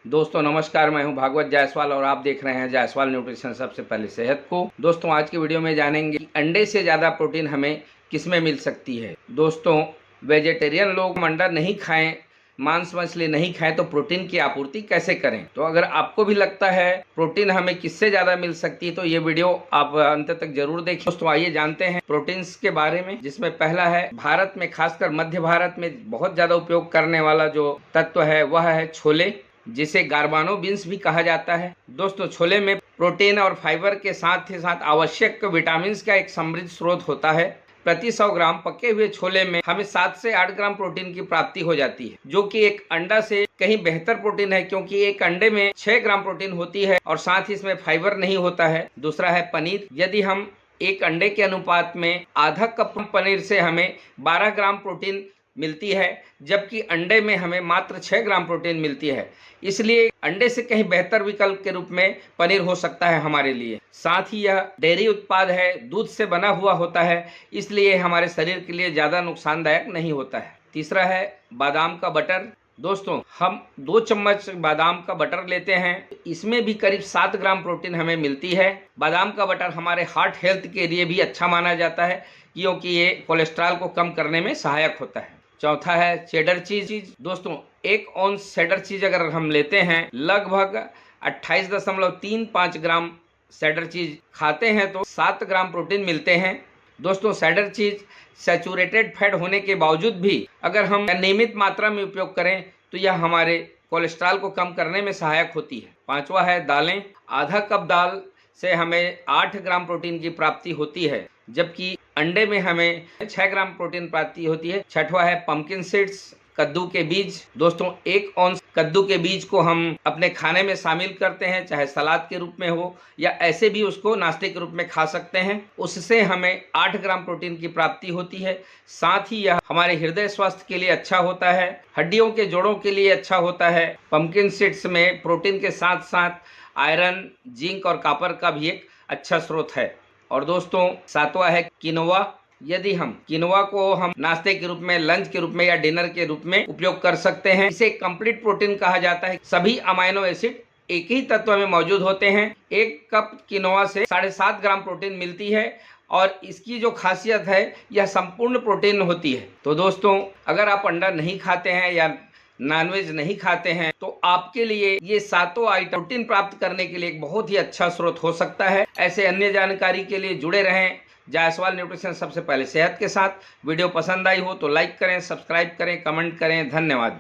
दोस्तों नमस्कार, मैं हूं भागवत जायसवाल और आप देख रहे हैं जायसवाल न्यूट्रिशन। सबसे पहले सेहत को। दोस्तों आज की वीडियो में जानेंगे कि अंडे से ज़्यादा प्रोटीन हमें किसमें मिल सकती है। दोस्तों वेजिटेरियन लोग अंडा नहीं खाएं, मांस मछली नहीं खाएं तो प्रोटीन की आपूर्ति कैसे करें। तो अगर आपको भी लगता है प्रोटीन हमें किससे ज़्यादा मिल सकती है तो ये वीडियो आप अंत तक जरूर देखिए। दोस्तों आइए जानते हैं प्रोटीन्स के बारे में, जिसमें पहला है भारत में, खासकर मध्य भारत में बहुत ज़्यादा उपयोग करने वाला जो तत्व है वह है छोले, जिसे गार्बानो बीन्स भी कहा जाता है। दोस्तों छोले में प्रोटीन और फाइबर के साथ ही साथ आवश्यक विटामिन का एक समृद्ध स्रोत होता है। प्रति 100 ग्राम पके हुए छोले में हमें 7 से 8 ग्राम प्रोटीन की प्राप्ति हो जाती है, जो कि एक अंडा से कहीं बेहतर प्रोटीन है, क्योंकि एक अंडे में 6 ग्राम प्रोटीन होती है और साथ ही इसमें फाइबर नहीं होता है। दूसरा है पनीर। यदि हम एक अंडे के अनुपात में आधा कप पनीर से हमें 12 ग्राम प्रोटीन मिलती है, जबकि अंडे में हमें मात्र 6 ग्राम प्रोटीन मिलती है। इसलिए अंडे से कहीं बेहतर विकल्प के रूप में पनीर हो सकता है हमारे लिए। साथ ही यह डेयरी उत्पाद है, दूध से बना हुआ होता है, इसलिए हमारे शरीर के लिए ज़्यादा नुकसानदायक नहीं होता है। तीसरा है बादाम का बटर। दोस्तों हम 2 चम्मच बादाम का बटर लेते हैं, इसमें भी करीब 7 ग्राम प्रोटीन हमें मिलती है। बादाम का बटर हमारे हार्ट हेल्थ के लिए भी अच्छा माना जाता है, क्योंकि ये कोलेस्ट्रॉल को कम करने में सहायक होता है। चौथा है चेडर चीज। दोस्तों 1 औंस चेडर चीज अगर हम लेते हैं, लगभग 28.35 ग्राम चेडर चीज खाते हैं तो 7 ग्राम प्रोटीन मिलते हैं। दोस्तों चेडर चीज सैचुरेटेड फैट होने के बावजूद भी अगर हम नियमित मात्रा में उपयोग करें तो यह हमारे कोलेस्ट्रॉल को कम करने में सहायक होती है। पांचवा है दालें। आधा कप दाल से हमें 8 ग्राम प्रोटीन की प्राप्ति होती है, जबकि अंडे में हमें 6 ग्राम प्रोटीन प्राप्ति होती है। छठवा है पंपकिन सीड्स, कद्दू के बीज। दोस्तों 1 औंस कद्दू के बीज को हम अपने खाने में शामिल करते हैं, चाहे सलाद के रूप में हो या ऐसे भी उसको नाश्ते के रूप में खा सकते हैं। उससे हमें 8 ग्राम प्रोटीन की प्राप्ति होती है। साथ ही यह हमारे हृदय स्वास्थ्य के लिए अच्छा होता है, हड्डियों के जोड़ों के लिए अच्छा होता है। पंपकिन सीड्स में प्रोटीन के साथ साथ आयरन, जिंक और कॉपर का भी एक अच्छा स्रोत है। और दोस्तों 7वां है किनोवा। यदि हम किनोवा को हम नाश्ते के रूप में, लंच के रूप में या डिनर के रूप में उपयोग कर सकते हैं। इसे कंप्लीट प्रोटीन कहा जाता है। सभी अमाइनो एसिड एक ही तत्व में मौजूद होते हैं। 1 कप किनोवा से 7.5 ग्राम प्रोटीन मिलती है और इसकी जो खासियत है यह संपूर्ण प्रोटीन होती है। तो दोस्तों अगर आप अंडा नहीं खाते हैं या नॉनवेज नहीं खाते हैं तो आपके लिए ये 7 आइटम प्रोटीन प्राप्त करने के लिए एक बहुत ही अच्छा स्रोत हो सकता है। ऐसे अन्य जानकारी के लिए जुड़े रहें जायसवाल न्यूट्रिशन, सबसे पहले सेहत के साथ। वीडियो पसंद आई हो तो लाइक करें, सब्सक्राइब करें, कमेंट करें। धन्यवाद।